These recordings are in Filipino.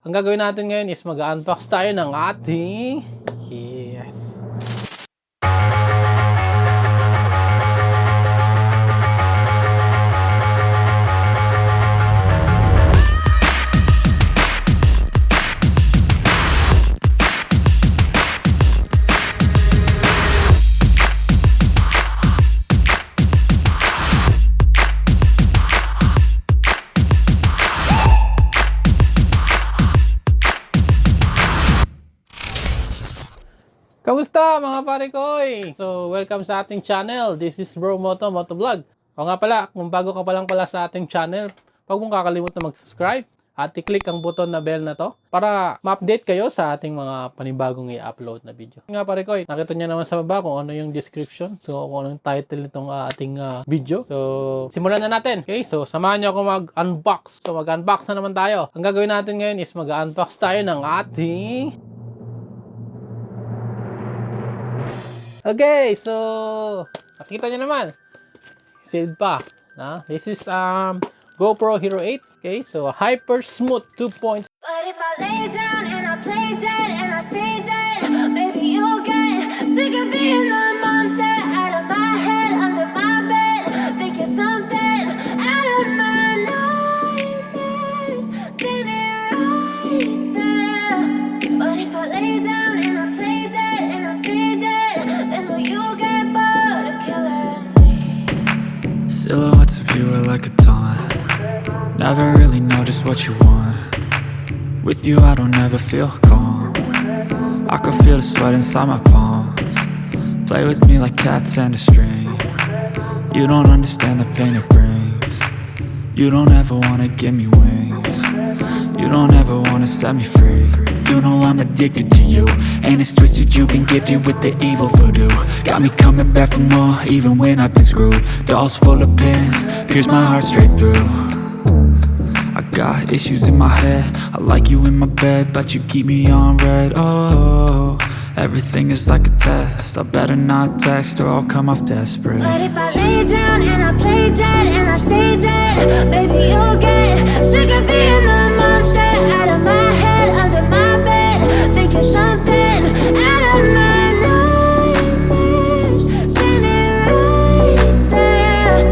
Ang gagawin natin ngayon is mag-unbox tayo ng ating Kamusta mga pare koy? So, welcome sa ating channel. This is Bro Motovlog. O nga pala, kung bago ka pa lang pala sa ating channel, huwag mong kakalimutan mag-subscribe at i-click ang button na bell na to para ma-update kayo sa ating mga panibagong i-upload na video. Nga pare koy, nakita niyo naman sa baba kung ano yung description. So, kung anong title nitong ating video. So, simulan na natin. Okay, so samahan niyo ako mag-unbox. So, mag-unbox na naman tayo. Ang gagawin natin ngayon is mag-unbox tayo ng ating okay, so nakita nyo naman, sealed pa. This is GoPro Hero 8. Okay, so Hyper Smooth 2.0. But if I lay down and I play dead and I stay dead, maybe you'll get sick of being the monster out of my head, under my bed. Think you're something out of my nightmares, standing right there. But if I lay down and I play dead and I stay dead, then will you get bored of killing me? Silhouettes of you are like a taunt. Never really know just what you want. With you I don't ever feel calm. I can feel the sweat inside my palms. Play with me like cats and a string. You don't understand the pain it brings. You don't ever wanna give me wings. You don't ever wanna set me free. You know I'm addicted to you, and it's twisted, you've been gifted with the evil voodoo. Got me coming back for more, even when I've been screwed. Dolls full of pins, pierce my heart straight through. I got issues in my head, I like you in my bed, but you keep me on red. Oh, everything is like a test, I better not text or I'll come off desperate. But if I lay down and I play dead and I stay dead, baby you'll get sick of being the monster out of my head, under my bed. Think you're something out of my nightmares, standing right there.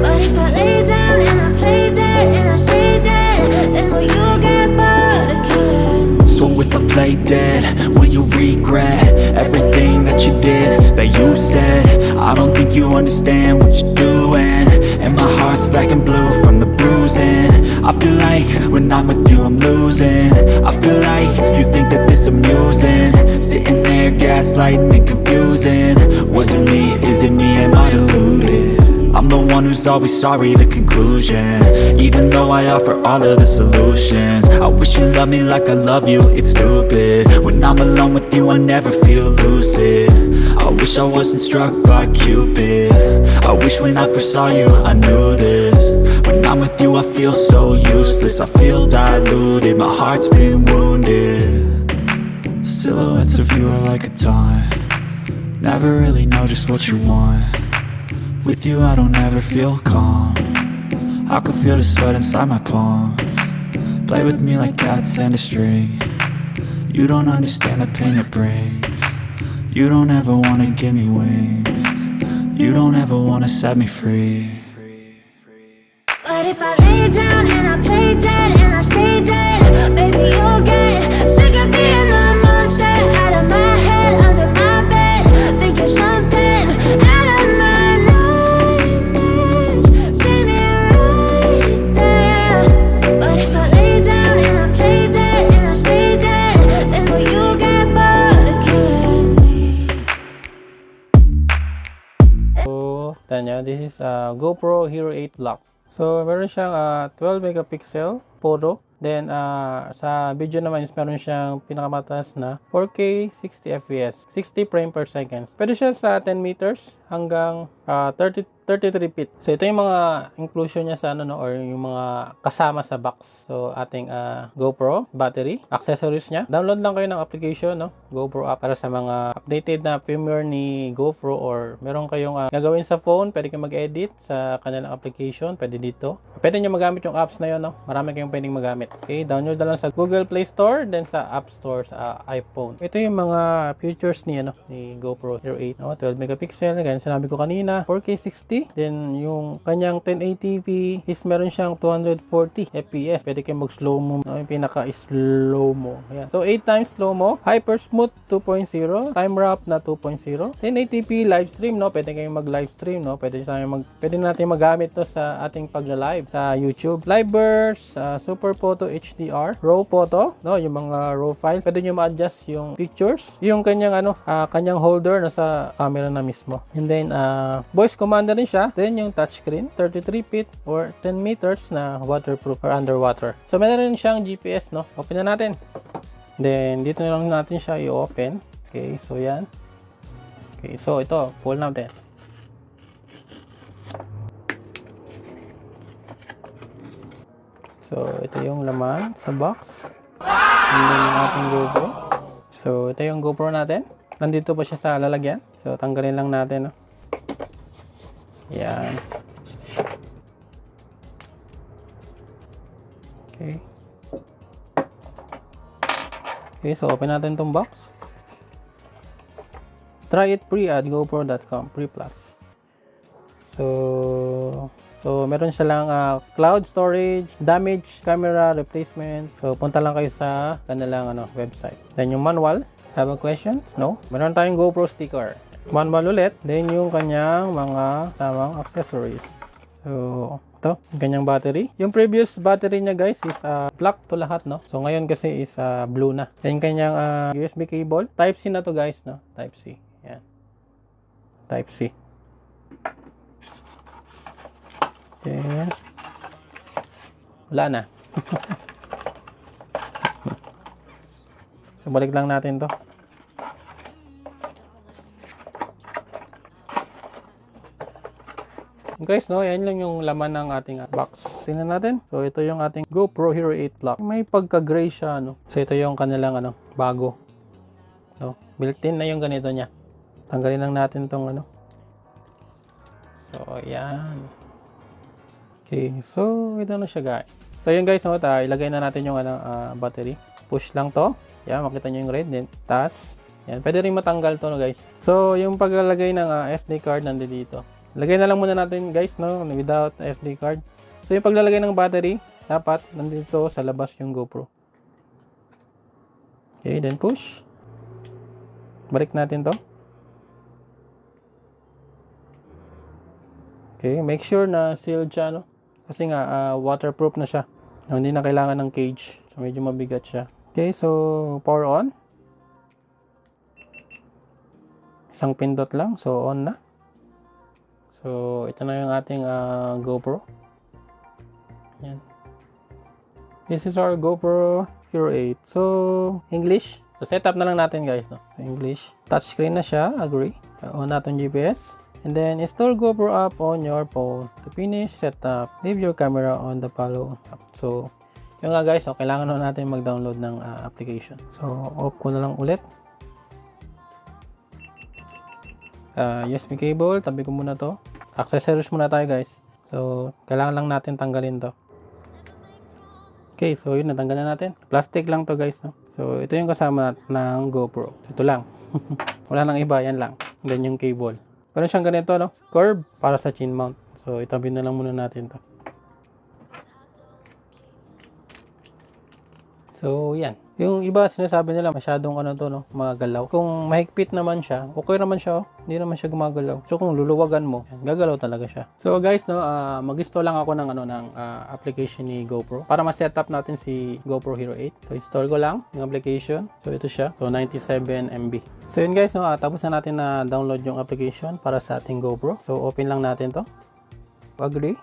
But if I lay down and I play dead and I stay dead, then will you get bored of killing me? So if I play dead, will you regret everything that you did, that you said? I don't think you understand what you're doing, and my heart's black and blue from the bruising. I feel like when I'm with you I'm losing. I feel like you think that this amusing, sitting there gaslighting and confusing. Was it me? Is it me? Am I deluded? I'm the one who's always sorry, the conclusion. Even though I offer all of the solutions, I wish you loved me like I love you, it's stupid. When I'm alone with you I never feel lucid. I wish I wasn't struck by Cupid. I wish when I first saw you I knew this. When I'm with you I feel so useless, I feel diluted, my heart's been wounded. Silhouettes of you are like a taunt. Never really know just what you want. With you I don't ever feel calm. I can feel the sweat inside my palms. Play with me like cats and a string. You don't understand the pain it brings. You don't ever wanna give me wings. You don't ever wanna set me free. But if I lay down and I play dead and I stay dead, baby you'll get sick of being the monster out of my head, under my bed. Think you're something out of my nightmares, standing right there. But if I lay down and I play dead and I stay dead, then will you get bored of killing me? So, tanya, this is GoPro Hero 8 Black. So, meron siyang 12 megapixel photo. Then, sa video naman is meron siyang pinakamataas na 4K 60 fps, 60 frame per second. Pwede siya sa 10 meters hanggang 33 feet. So ito yung mga inclusion niya sa ano, no, or yung mga kasama sa box. So ating GoPro battery, accessories niya. Download lang kayo ng application, no, GoPro app, para sa mga updated na firmware ni GoPro, or meron kayong gagawin sa phone, pwede kayong mag-edit sa kanilang application, pwede dito. Pwede nyo magamit yung apps na yun, no. Marami kayong pwedeng magamit. Okay, download na lang sa Google Play Store, then sa App Store sa iPhone. Ito yung mga features ni GoPro Hero 8, no? 12 megapixel, ganyan sinabi ko kanina, 4K 60, then yung kanyang 1080p is meron siyang 240 fps. Pwede kayong mag-slow mo, no? Yung pinaka-slow mo. Ayan. So 8 times slow mo, hyper smooth 2.0, time wrap na 2.0, 1080p live stream, no? Pwede kayong mag-live stream, no? Pwede natin magamit to sa ating pag-live sa YouTube. Live burst, super photo HDR, raw photo, no? Yung mga raw files. Pwede nyo ma-adjust yung pictures. Yung kanyang kanyang holder nasa camera na mismo. And then voice command na rin siya. Then yung touchscreen, 33 feet or 10 meters na waterproof or underwater. So meron rin siyang GPS, no? Open na natin. Then dito na lang natin siya i-open. Okay, so yan. Okay, so ito, pull natin. So ito yung laman sa box. And then yung ating GoPro. So ito yung GoPro natin. Nandito pa siya sa lalagyan. So tanggalin lang natin, no? Yan. Okay. Okay, so open natin tong box. Try it free at gopro.com, free plus. So meron siya lang cloud storage, damage camera replacement. So punta lang kayo sa kanilang website. Then yung manual, have a questions? No. Meron tayong GoPro sticker. Manual ulit, then yung kanyang mga tamang accessories. So ito, yung kanyang battery. Yung previous battery niya guys is black to lahat, no? So ngayon kasi is blue na. Then kanyang USB cable, type C na to guys, no? Type C. Yan. Type C. Then wala na. So balik lang natin to. Guys, no, yan lang yung laman ng ating box. Tingnan natin. So ito yung ating GoPro Hero 8 Black. May pagka-gray siya, no. So ito yung kanilang bago. No, built-in na yung ganito niya. Tanggalin lang natin tong So yan. Okay, so ito na siya guys. So yun guys, no, ilagay na natin yung battery. Push lang to. Yan, makita nyo yung red. Then taas. Yan, pwede rin matanggal to, no, guys. So yung paglalagay ng SD card nandito. Lagay na lang muna natin guys, no, without SD card. So yung paglalagay ng battery, dapat nandito sa labas yung GoPro. Okay, then push. Balik natin to. Okay, make sure na sealed siya, no? Kasi nga waterproof na siya. No, hindi na kailangan ng cage. So medyo mabigat siya. Okay, so power on. Isang pindot lang, so on na. So, ito na yung ating GoPro. Yan. This is our GoPro Hero 8. So, English. So, setup na lang natin guys, no? English. Touchscreen na siya. Agree. On natin GPS. And then, install GoPro app on your phone. To finish setup, leave your camera on the follow app. So, yun nga guys, no? Kailangan na natin mag-download ng application. So, off ko na lang ulit. USB cable. Tabi ko muna to. Accessories muna tayo guys. So, kailangan lang natin tanggalin to. Okay, so yun, natanggal na natin. Plastic lang to guys, no? So, ito yung kasama ng GoPro. Ito lang. Wala nang iba, yan lang. And then yung cable. Meron siyang ganito, no? Curve para sa chin mount. So, itabi na lang muna natin to. So, yan. Yung iba sinasabi nila masyadong to, no, mga galaw. Kung mahigpit naman siya, okay naman siya, oh. Hindi naman siya gumagalaw. So kung luluwagan mo, yan, gagalaw talaga siya. So guys, no, mag-install lang ako ng application ni GoPro para ma-setup natin si GoPro Hero 8. So install ko lang yung application. So ito siya. So 97 MB. So yun guys, no, tapos na natin na download yung application para sa ating GoPro. So open lang natin to. Agree.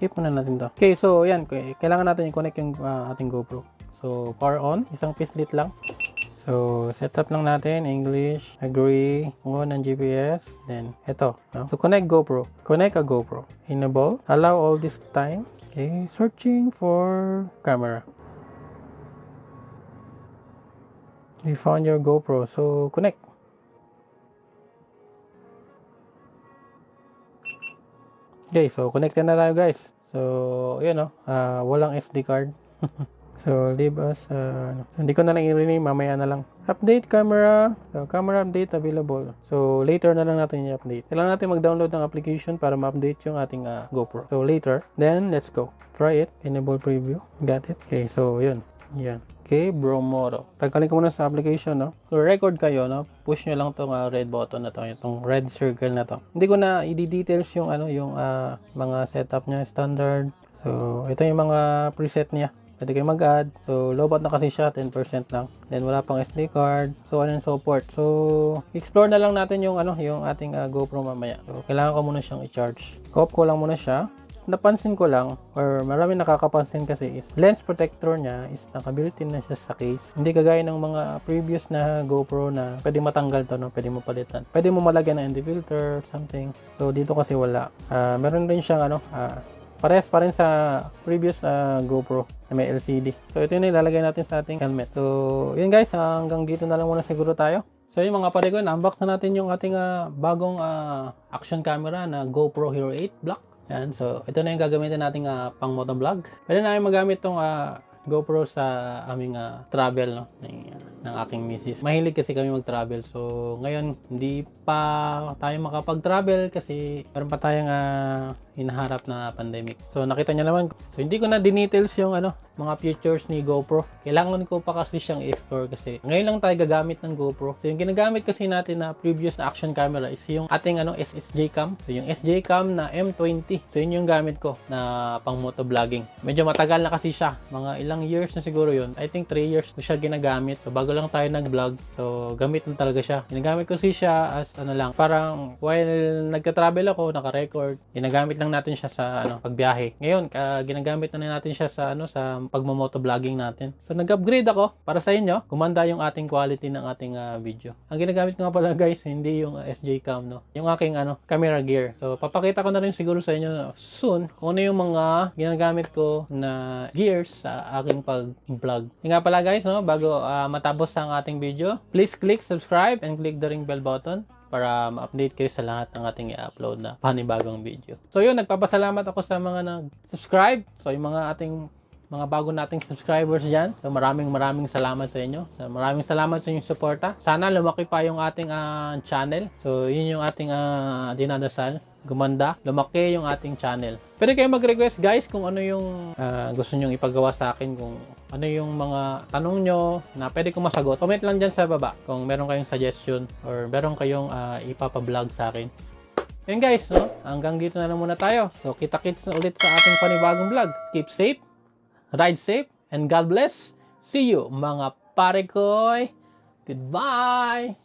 Hip muna natin to. Okay, so yan, kailangan natin i-connect yung ating GoPro. So, power on. Isang pislit lang. So, So, setup lang natin, English, agree, on ng GPS, then ito, no? So, connect GoPro. Connect a GoPro. Enable, allow all this time. Okay, searching for camera. You found your GoPro, so connect. Okay, so connected na tayo guys. So, yun no, walang SD card. So, leave us, so, hindi ko na lang i-rename, mamaya na lang. Update camera, so, camera update available. So, later na lang natin i-update. Kailangan natin mag-download ng application para ma-update yung ating GoPro. So, later, then, let's go. Try it, enable preview, got it. Okay, so, yun. Yan. Okay, Bromoto. Tagkalin ko muna sa application, no? So, record kayo, no? Push nyo lang tong red button na to, itong red circle na to. Hindi ko na i-details yung, yung mga setup niya, standard. So, ito yung mga preset niya. Pwede kayo mag-add. So, low-bat na kasi siya, 10% lang. Then, wala pang SD card. So, on and so forth. So, explore na lang natin yung, yung ating GoPro mamaya. So, kailangan ko muna siyang i-charge. Off ko lang muna siya. Napansin ko lang, or marami nakakapansin kasi, is lens protector niya is naka-built-in na siya sa case. Hindi kagaya ng mga previous na GoPro na pwede matanggal to, no? Pwede mo palitan. Pwede mo malagyan ng ND filter, something. So, dito kasi wala. Meron rin siyang, parehas pa rin sa previous GoPro na may LCD. So, ito yung ilalagay natin sa ating helmet. So, yun guys, hanggang dito na lang muna siguro tayo. So, yung mga pare ko, na-unbox na natin yung ating bagong action camera na GoPro Hero 8 Black. Yan. So, ito na yung gagamitin nating pang motovlog. Pwede na yung magamit tong GoPro sa aming travel, no? Ng aking misis. Mahilig kasi kami mag-travel. So, ngayon, hindi pa tayo makapag-travel kasi meron pa tayong hinaharap na pandemic. So, nakita niyo naman. So, hindi ko na dinetails yung mga features ni GoPro. Kailangan ko pa kasi siyang i-explore kasi ngayon lang tayo gagamit ng GoPro. So, yung ginagamit kasi natin na previous na action camera is yung ating SJ Cam. So, yung SJ Cam na M20. So, yun yung gamit ko na pang motovlogging. Medyo matagal na kasi siya. Mga ilang years na siguro yun. I think 3 years na siya ginagamit. So, bago lang tayo nag-vlog. So, gamit na talaga siya. Ginagamit ko siya as parang while nagka-travel ako, naka-record. Ginagamit lang natin siya sa pagbiyahe. Ngayon, ginagamit na natin siya sa sa pagmo-motovlogging natin. So, nag-upgrade ako para sa inyo. Gumanda yung ating quality ng ating video. Ang ginagamit ko nga pala guys, hindi yung SJ Cam, no? Yung aking camera gear. So, papakita ko na rin siguro sa inyo soon kung ano yung mga ginagamit ko na gears sa aking pag-vlog. Yung nga pala guys, no? Bago matapos ang ating video, please click subscribe and click the ring bell button para ma-update kayo sa lahat ng ating i-upload na panibagong video. So yun, nagpapasalamat ako sa mga nag-subscribe. So yung mga bago nating subscribers dyan. So maraming salamat sa inyo. So, maraming salamat sa inyong suporta. Sana lumaki pa yung ating channel. So yun yung ating dinadasal. Gumanda, lumaki yung ating channel. Pwede kayo mag-request guys kung ano yung gusto nyong ipagawa sa akin, kung ano yung mga tanong nyo na pwede ko masagot. Comment lang dyan sa baba kung meron kayong suggestion or meron kayong ipapablog sa akin. Yun guys, no? Hanggang dito na lang muna tayo. So kita-kits na ulit sa ating panibagong vlog. Keep safe, ride safe, and God bless. See you mga pare koy. Goodbye!